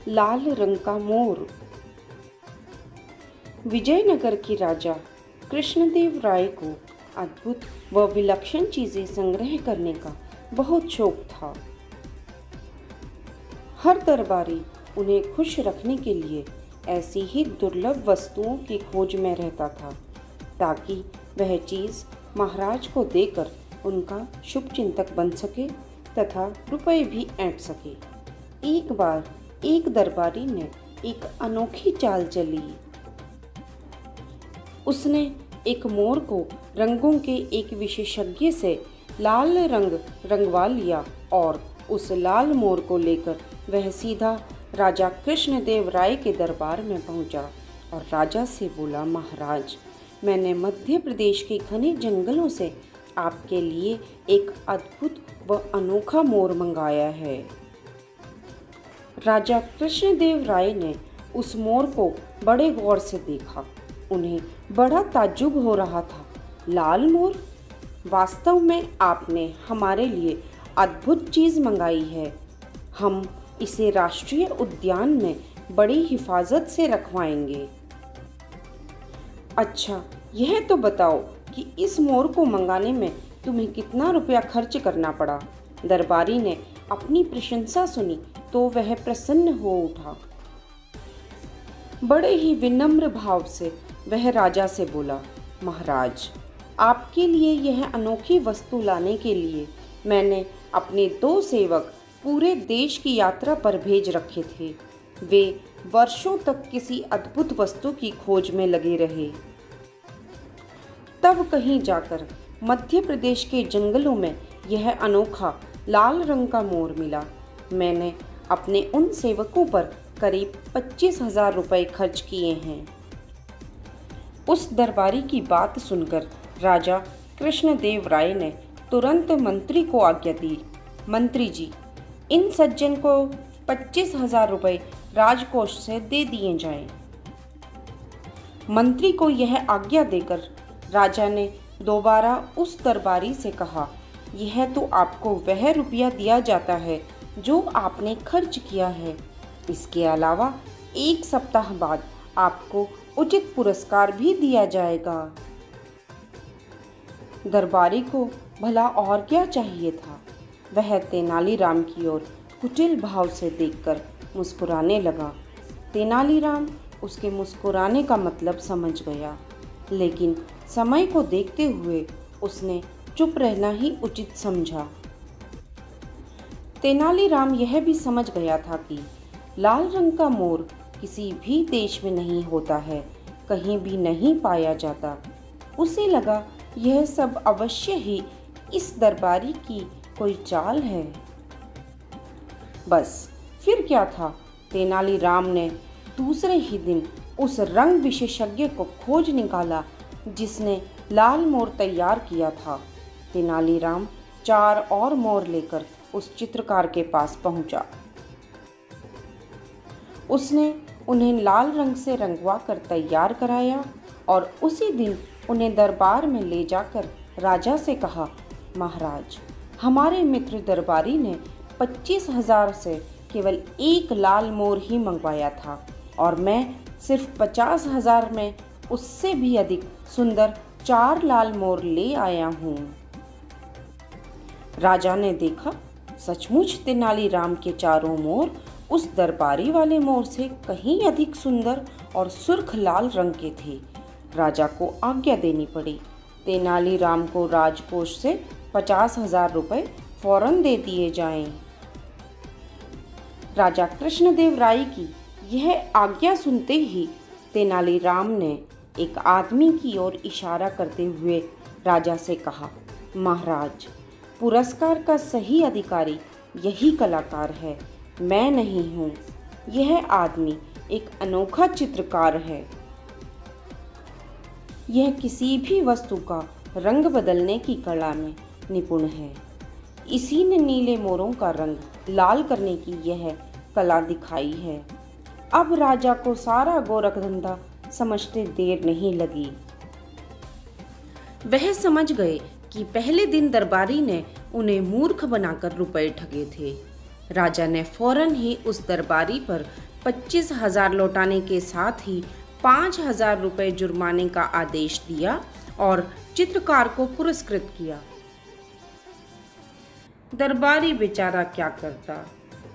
लाल रंग का मोर। विजयनगर के राजा कृष्णदेव राय को अद्भुत व विलक्षण चीजें संग्रह करने का बहुत शौक था। हर दरबारी उन्हें खुश रखने के लिए ऐसी ही दुर्लभ वस्तुओं की खोज में रहता था, ताकि वह चीज महाराज को देकर उनका शुभ चिंतक बन सके तथा रुपए भी ऐंठ सके। एक बार एक दरबारी ने एक अनोखी चाल चली। उसने एक मोर को रंगों के एक विशेषज्ञ से लाल रंग रंगवा लिया और उस लाल मोर को लेकर वह सीधा राजा कृष्णदेव राय के दरबार में पहुंचा और राजा से बोला, महाराज, मैंने मध्य प्रदेश के घने जंगलों से आपके लिए एक अद्भुत व अनोखा मोर मंगाया है। राजा कृष्णदेव राय ने उस मोर को बड़े गौर से देखा। उन्हें बड़ा ताज्जुब हो रहा था। लाल मोर? वास्तव में आपने हमारे लिए अद्भुत चीज मंगाई है। हम इसे राष्ट्रीय उद्यान में बड़ी हिफाजत से रखवाएंगे। अच्छा, यह तो बताओ कि इस मोर को मंगाने में तुम्हें कितना रुपया खर्च करना पड़ा। दरबारी ने अपनी प्रशंसा सुनी तो वह प्रसन्न हो उठा। बड़े ही विनम्र भाव से वह राजा से बोला, महाराज, आपके लिए यह अनोखी वस्तु लाने के लिए मैंने अपने 2 सेवक पूरे देश की यात्रा पर भेज रखे थे। वे वर्षों तक किसी अद्भुत वस्तु की खोज में लगे रहे। तब कहीं जाकर मध्य प्रदेश के जंगलों में यह अनोखा लाल रंग का मोर मिला। मैंने अपने उन सेवकों पर करीब 25,000 रुपये खर्च किए हैं। उस दरबारी की बात सुनकर राजा कृष्णदेव राय ने तुरंत मंत्री को आज्ञा दी, मंत्री जी, इन सज्जन को 25,000 रुपये राजकोष से दे दिए जाएं। मंत्री को यह आज्ञा देकर राजा ने दोबारा उस दरबारी से कहा, यह तो आपको वह रुपया दिया जाता है जो आपने खर्च किया है। इसके अलावा 1 सप्ताह बाद आपको उचित पुरस्कार भी दिया जाएगा। दरबारी को भला और क्या चाहिए था। वह तेनालीराम की ओर कुटिल भाव से देखकर मुस्कुराने लगा। तेनालीराम उसके मुस्कुराने का मतलब समझ गया, लेकिन समय को देखते हुए उसने चुप रहना ही उचित समझा। तेनालीराम यह भी समझ गया था कि लाल रंग का मोर किसी भी देश में नहीं होता है, कहीं भी नहीं पाया जाता। उसे लगा यह सब अवश्य ही इस दरबारी की कोई चाल है। बस फिर क्या था, तेनालीराम ने दूसरे ही दिन उस रंग विशेषज्ञ को खोज निकाला जिसने लाल मोर तैयार किया था। तेनालीराम 4 और मोर लेकर उस चित्रकार के पास पहुंचा। उसने उन्हें लाल रंग से रंगवा कर तैयार कराया और उसी दिन उन्हें दरबार में ले जाकर राजा से कहा, महाराज, हमारे मित्र दरबारी ने 25,000 से केवल 1 लाल मोर ही मंगवाया था और मैं सिर्फ 50,000 में उससे भी अधिक सुंदर 4 लाल मोर ले आया हूँ। राजा ने देखा, सचमुच तेनालीराम के चारों मोर उस दरबारी वाले मोर से कहीं अधिक सुंदर और सुर्ख लाल रंग के थे। राजा को आज्ञा देनी पड़ी। तेनालीराम को राजकोष से 50,000 रुपये फौरन दे दिए जाएं। राजा कृष्णदेव राय की यह आज्ञा सुनते ही तेनालीराम ने एक आदमी की ओर इशारा करते हुए राजा से कहा, महाराज, पुरस्कार का सही अधिकारी यही कलाकार है, मैं नहीं हूँ। यह आदमी एक अनोखा चित्रकार है। यह किसी भी वस्तु का रंग बदलने की कला में निपुण है। इसी ने नीले मोरों का रंग लाल करने की यह कला दिखाई है। अब राजा को सारा गोरख धंधा समझते देर नहीं लगी। वह समझ गए कि पहले दिन दरबारी ने उन्हें मूर्ख बनाकर रुपए ठगे थे। राजा ने फौरन ही उस दरबारी पर 25,000 लौटाने के साथ ही 5,000 रुपये जुर्माने का आदेश दिया और चित्रकार को पुरस्कृत किया। दरबारी बेचारा क्या करता,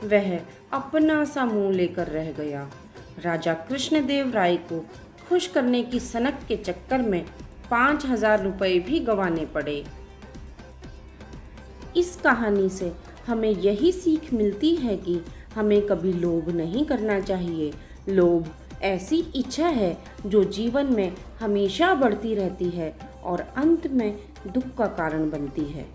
वह अपना सा मुंह लेकर रह गया। राजा कृष्णदेव राय को खुश करने की सनक के चक्कर में 5,000 रुपये भी गंवाने पड़े। इस कहानी से हमें यही सीख मिलती है कि हमें कभी लोभ नहीं करना चाहिए। लोभ ऐसी इच्छा है जो जीवन में हमेशा बढ़ती रहती है और अंत में दुख का कारण बनती है।